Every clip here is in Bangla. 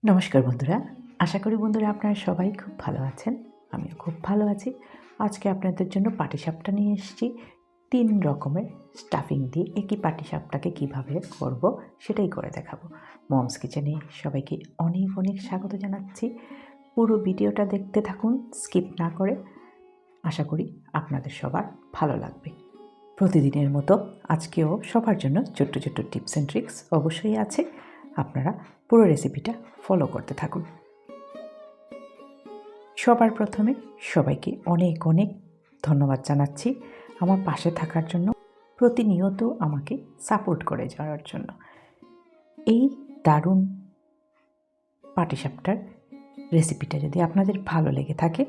নমস্কার বন্ধুরা, আশা করি বন্ধুরা আপনারা সবাই খুব ভালো আছেন। আমিও খুব ভালো আছি। আজকে আপনাদের জন্য পাটিসাপটা নিয়ে এসেছি। ৩ রকমের স্টাফিং দিয়ে একই পাটিসাপটাকে কীভাবে করব সেটাই করে দেখাবো। মমস কিচেনে সবাইকে অনেক অনেক স্বাগত জানাচ্ছি। পুরো ভিডিওটা দেখতে থাকুন স্কিপ না করে। আশা করি আপনাদের সবার ভালো লাগবে। প্রতিদিনের মতো আজকেও সবার জন্য ছোট্ট ছোট্ট টিপস অ্যান্ড ট্রিক্স অবশ্যই আছে। আপনারা পুরো রেসিপিটা ফলো করতে থাকুন। সবার প্রথমে সবাইকে অনেক অনেক ধন্যবাদ জানাচ্ছি আমার পাশে থাকার জন্য, প্রতিনিয়ত আমাকে সাপোর্ট করে যাওয়ার জন্য। এই দারুণ পাটিসাপটার রেসিপিটা যদি আপনাদের ভালো লেগে থাকে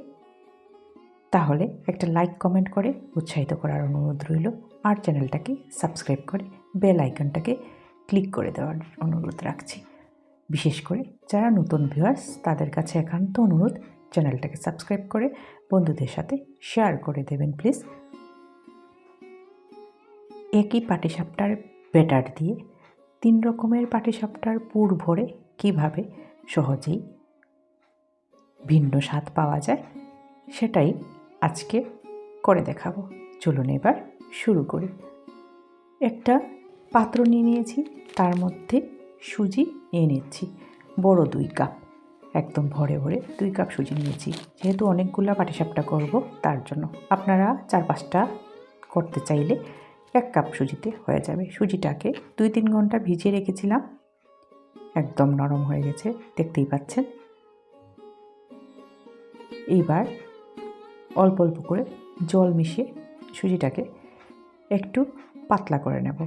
তাহলে একটা লাইক কমেন্ট করে উৎসাহিত করার অনুরোধ রইল, আর চ্যানেলটাকে সাবস্ক্রাইব করে বেল আইকনটাকে ক্লিক করে দেওয়ার অনুরোধ রাখছি। বিশেষ করে যারা নতুন ভিউয়ার্স তাদের কাছে একান্ত অনুরোধ, চ্যানেলটাকে সাবস্ক্রাইব করে বন্ধুদের সাথে শেয়ার করে দেবেন প্লিজ। একই পাটিসাপটার ব্যাটার দিয়ে 3 রকমের পাটিসাপটার পুর ভরে কিভাবে সহজেই ভিন্ন স্বাদ পাওয়া যায় সেটাই আজকে করে দেখাবো। চলুন এবার শুরু করি। একটা পাত্র নিয়ে নিয়েছি, তার মধ্যে সুজি নিয়ে নিচ্ছি বড় 2 কাপ, একদম ভরে ভরে 2 কাপ সুজি নিয়েছি। যেহেতু অনেকগুলো পাটিসাপটা করব তার জন্য, আপনারা 4-5টা করতে চাইলে 1 কাপ সুজিতে হয়ে যাবে। সুজিটাকে 2-3 ঘন্টা ভিজিয়ে রেখেছিলাম, একদম নরম হয়ে গেছে, দেখতেই পাচ্ছেন। এইবার অল্প অল্প করে জল মিশিয়ে সুজিটাকে একটু পাতলা করে নেব।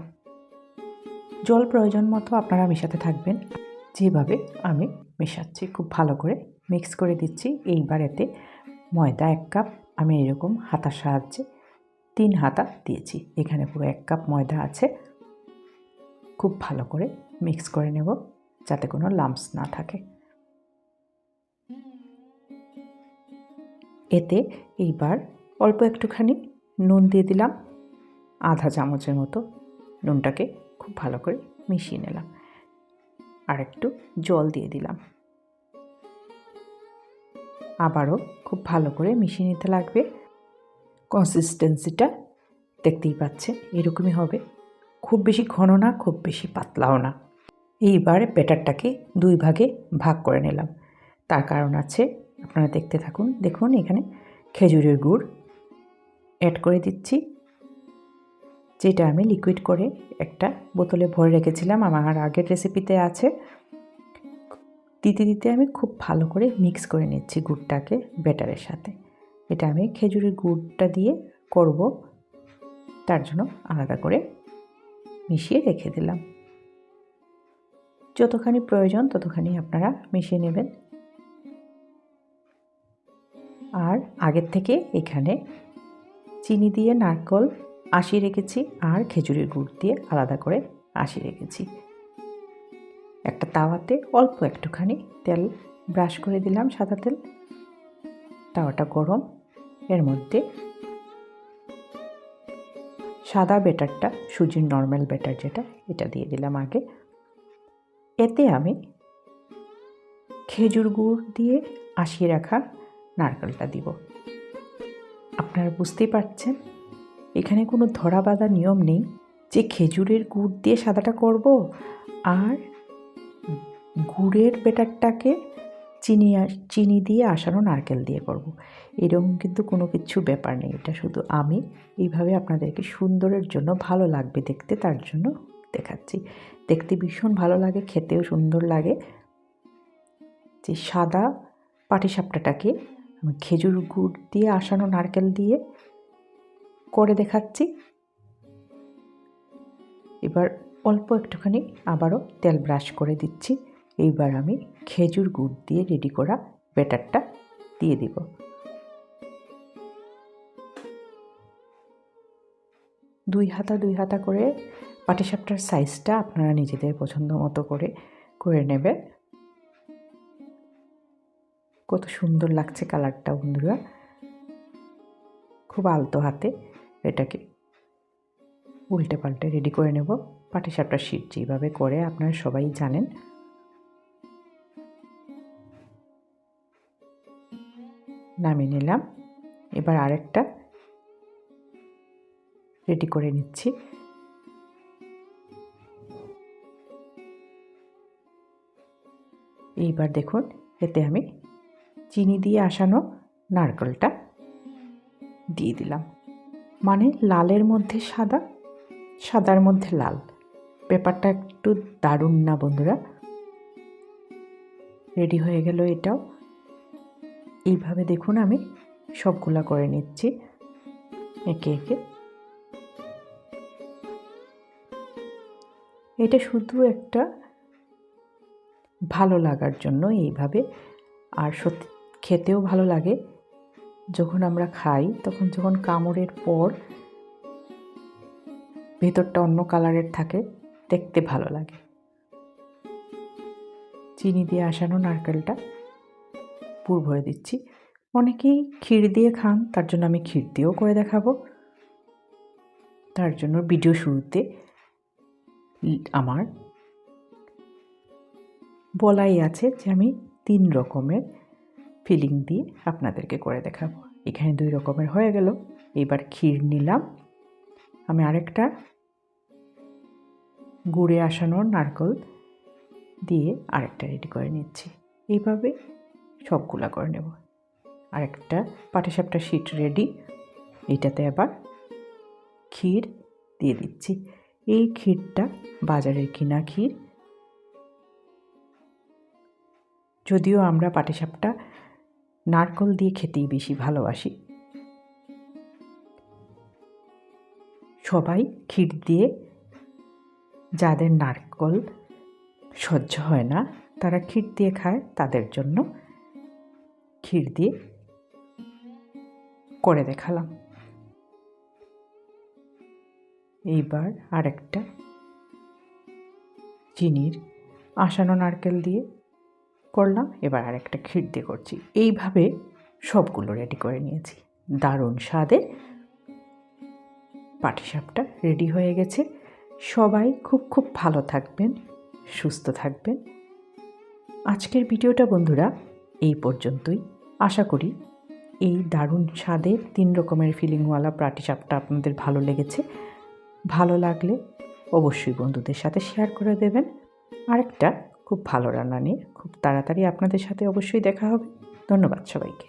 জল প্রয়োজন মতো আপনারা মেশাতে থাকবেন, যেভাবে আমি মেশাচ্ছি খুব ভালো করে মিক্স করে দিচ্ছি। এইবার এতে ময়দা 1 কাপ, আমি এরকম হাতার সাহায্যে 3 হাতা দিয়েছি, এখানে পুরো 1 কাপ ময়দা আছে। খুব ভালো করে মিক্স করে নেব যাতে কোনো লাম্পস না থাকে। এতে এইবার অল্প একটুখানি নুন দিয়ে দিলাম, আধা চামচের মতো নুনটাকে খুব ভালো করে মিশিয়ে নিলাম। আর একটু জল দিয়ে দিলাম, আবারও খুব ভালো করে মিশিয়ে নিতে লাগবে। কনসিস্টেন্সিটা দেখতেই পাচ্ছেন, এরকমই হবে, খুব বেশি ঘন না, খুব বেশি পাতলাও না। এইবার ব্যাটারটাকে 2 ভাগে ভাগ করে নিলাম। তার কারণ আছে, আপনারা দেখতে থাকুন। দেখুন এখানে খেজুরের গুড় অ্যাড করে দিচ্ছি, যেটা আমি লিকুইড করে একটা বোতলে ভরে রেখেছিলাম, আমার আগের রেসিপিতে আছে। দিতে দিতে আমি খুব ভালো করে মিক্স করে নিচ্ছি গুড়টাকে ব্যাটারের সাথে। এটা আমি খেজুরের গুড়টা দিয়ে করব, তার জন্য আলাদা করে মিশিয়ে রেখে দিলাম। যতখানি প্রয়োজন ততখানি আপনারা মিশিয়ে নেবেন। আর আগের থেকে এখানে চিনি দিয়ে নারকেল আশি রেখেছি, আর খেজুরের গুড় দিয়ে আলাদা করে আশি রেখেছি। একটা তাওয়াতে অল্প একটুখানি তেল ব্রাশ করে দিলাম, সাদা তেল। তাওয়াটা গরম, এর মধ্যে সাদা ব্যাটারটা, সুজির নর্মাল ব্যাটার যেটা, এটা দিয়ে দিলাম আগে। এতে আমি খেজুর গুড় দিয়ে আশিয়ে রাখা নারকেলটা দিব। আপনারা বুঝতেই পারছেন এখানে কোনো ধরা বাঁধা নিয়ম নেই যে খেজুরের গুড় দিয়ে সাদাটা করব আর গুড়ের ব্যাটারটাকে চিনি দিয়ে আসানো নারকেল দিয়ে করব, এরকম কিন্তু কোনো কিছু ব্যাপার নেই। এটা শুধু আমি এইভাবে আপনাদেরকে সুন্দরের জন্য, ভালো লাগবে দেখতে তার জন্য দেখাচ্ছি। দেখতে ভীষণ ভালো লাগে, খেতেও সুন্দর লাগে। যে সাদা পাটিসাপটাটাকে আমি খেজুর গুড় দিয়ে আসানো নারকেল দিয়ে করে দেখাচ্ছি। এবার অল্প একটুখানি আবারও তেল ব্রাশ করে দিচ্ছি। এইবার আমি খেজুর গুড় দিয়ে রেডি করা ব্যাটারটা দিয়ে দিব। দুই হাতা করে পাটিসাপটার সাইজটা আপনারা নিজেদের পছন্দ মতো করে নেবেন। কত সুন্দর লাগছে কালারটা বন্ধুরা। খুব আলতো হাতে এটাকে উল্টে পাল্টে রেডি করে নেব। পাটিসাপটার শীট যেভাবে করে আপনারা সবাই জানেন। নামিয়ে নিলাম। এবার আরেকটা রেডি করে নিচ্ছি। এইবার দেখুন এতে আমি চিনি দিয়ে আসানো নারকেলটা দিয়ে দিলাম, মানে লালের মধ্যে সাদা, সাদার মধ্যে লাল। ব্যাপারটা একটু দারুণ না বন্ধুরা? রেডি হয়ে গেল এটাও। এইভাবে দেখুন আমি সবগুলা করে নিচ্ছি একে একে। এটা শুধু একটা ভালো লাগার জন্য এইভাবে, আর সত্যি খেতেও ভালো লাগে। যখন আমরা খাই তখন যখন কামড়ের পর ভেতরটা অন্য কালারের থাকে, দেখতে ভালো লাগে। চিনি দিয়ে আসানো নারকেলটা পুর ভরে দিচ্ছি। অনেকেই ক্ষীর দিয়ে খান, তার জন্য আমি ক্ষীর দিয়েও করে দেখাবো। তার জন্য ভিডিও শুরুতে আমার বলাই আছে যে আমি 3 রকমের ফিলিং দিয়ে আপনাদেরকে করে দেখাবো। এখানে 2 রকমের হয়ে গেল। এবার ক্ষীর নিলাম, আমি আরেকটা গুড়ে আসানো নারকেল দিয়ে আরেকটা রেডি করে নিচ্ছি। এইভাবে সবগুলা করে নেব। আরেকটা পাটিসাপটা শীট রেডি। এইটাতে আবার ক্ষীর দিয়ে দিচ্ছি। এই ক্ষীরটা বাজারের কিনা ক্ষীর, যদিও আমরা পাটিসাপটা নারকেল দিয়ে খেতেই বেশি ভালোবাসি। সবাই ক্ষীর দিয়ে, যাদের নারকেল সহ্য হয় না তারা ক্ষীর দিয়ে খায়, তাদের জন্য ক্ষীর দিয়ে করে দেখালাম। এইবার আরেকটা চিনির আসানো নারকেল দিয়ে করলাম, এবার আরেকটা ক্ষীর দিয়ে করছি। এইভাবে সবগুলো রেডি করে নিয়েছি। দারুণ স্বাদের পাটিসাপটা রেডি হয়ে গেছে। সবাই খুব খুব ভালো থাকবেন, সুস্থ থাকবেন। আজকের ভিডিওটা বন্ধুরা এই পর্যন্তই। আশা করি এই দারুণ স্বাদের 3 রকমের ফিলিংওয়ালা পাটিসাপটা আপনাদের ভালো লেগেছে। ভালো লাগলে অবশ্যই বন্ধুদের সাথে শেয়ার করে দেবেন। আরেকটা খুব ভালো রান্না নিয়ে খুব তাড়াতাড়ি আপনাদের সাথে অবশ্যই দেখা হবে। ধন্যবাদ সবাইকে।